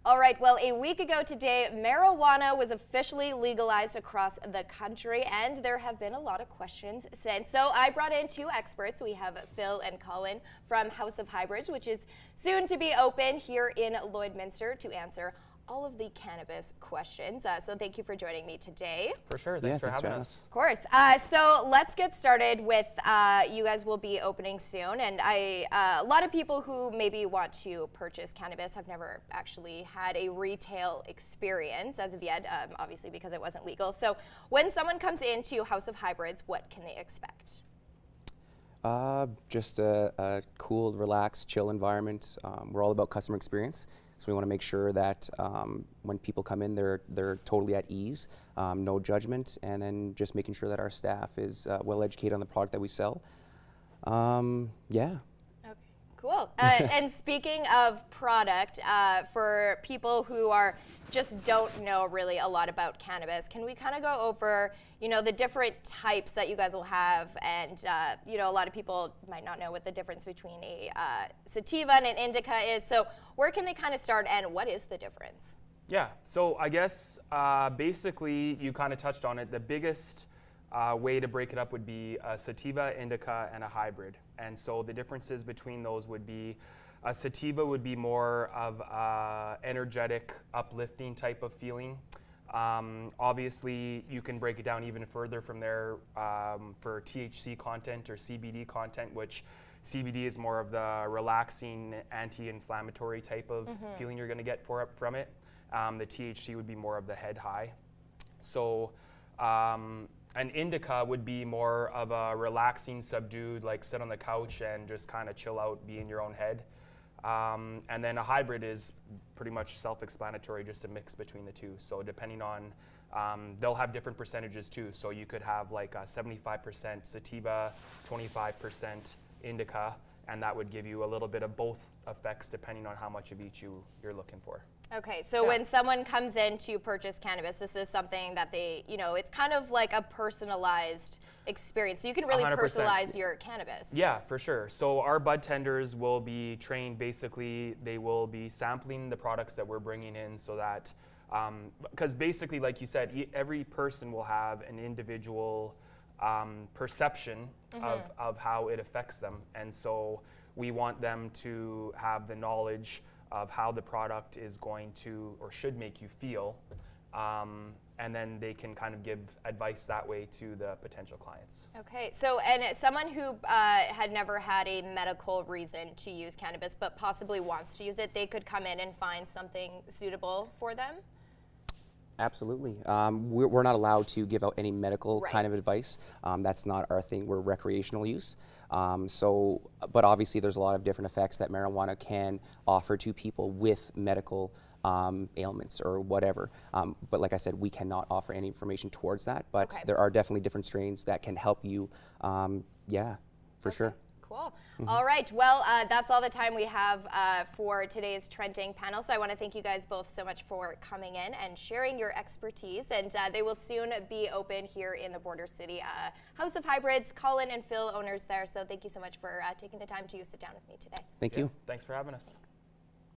All right, well, a week ago today, marijuana was officially legalized across the country, and there have been a lot of questions since. So I brought in two experts. We have Phil and Colin from House of Hybrids, which is soon to be open here in Lloydminster, to answer all of the cannabis questions. So thank you for joining me today. For sure. Thanks for having us. Of course. So let's get started with, you guys will be opening soon, and a lot of people who maybe want to purchase cannabis have never actually had a retail experience as of yet, obviously because it wasn't legal. So when someone comes into House of Hybrids, what can they expect? Just a cool, relaxed, chill environment. We're all about customer experience, so we want to make sure that when people come in, they're totally at ease, no judgment, and then just making sure that our staff is well educated on the product that we sell. Yeah. Okay, cool. And speaking of product, for people who just don't know really a lot about cannabis, can we kind of go over, the different types that you guys will have? And, a lot of people might not know what the difference between a Sativa and an Indica is. So where can they kind of start, and what is the difference? Yeah, so I guess basically you kind of touched on it. The biggest way to break it up would be a Sativa, Indica, and a hybrid. And so the differences between those would be a Sativa would be more of a energetic, uplifting type of feeling. Obviously, you can break it down even further from there for THC content or CBD content, which CBD is more of the relaxing, anti-inflammatory type of feeling you're going to get from it. The THC would be more of the head high. So an Indica would be more of a relaxing, subdued, like sit on the couch and just kind of chill out, be in your own head. And then a hybrid is pretty much self-explanatory, just a mix between the two. So depending on, they'll have different percentages too. So you could have like a 75% Sativa, 25% Indica, and that would give you a little bit of both effects depending on how much of each you're looking for. Okay, so when someone comes in to purchase cannabis, this is something that they, it's kind of like a personalized experience. So you can really 100%. Personalize your cannabis. Yeah, for sure. So our bud tenders will be trained, basically, they will be sampling the products that we're bringing in so that, because basically, like you said, every person will have an individual perception of how it affects them. And so we want them to have the knowledge of how the product is going to or should make you feel, and then they can kind of give advice that way to the potential clients. Okay, so and someone who had never had a medical reason to use cannabis but possibly wants to use it, they could come in and find something suitable for them? Absolutely. We're not allowed to give out any medical kind of advice. That's not our thing. We're recreational use. But obviously there's a lot of different effects that marijuana can offer to people with medical ailments or whatever. But like I said, we cannot offer any information towards that. But there are definitely different strains that can help you. Yeah, for sure. Cool. All right. Well, that's all the time we have for today's trending panel. So I want to thank you guys both so much for coming in and sharing your expertise. And they will soon be open here in the border city. House of Hybrids, Colin and Phil, owners there. So thank you so much for taking the time to sit down with me today. Thank you. Thanks for having us.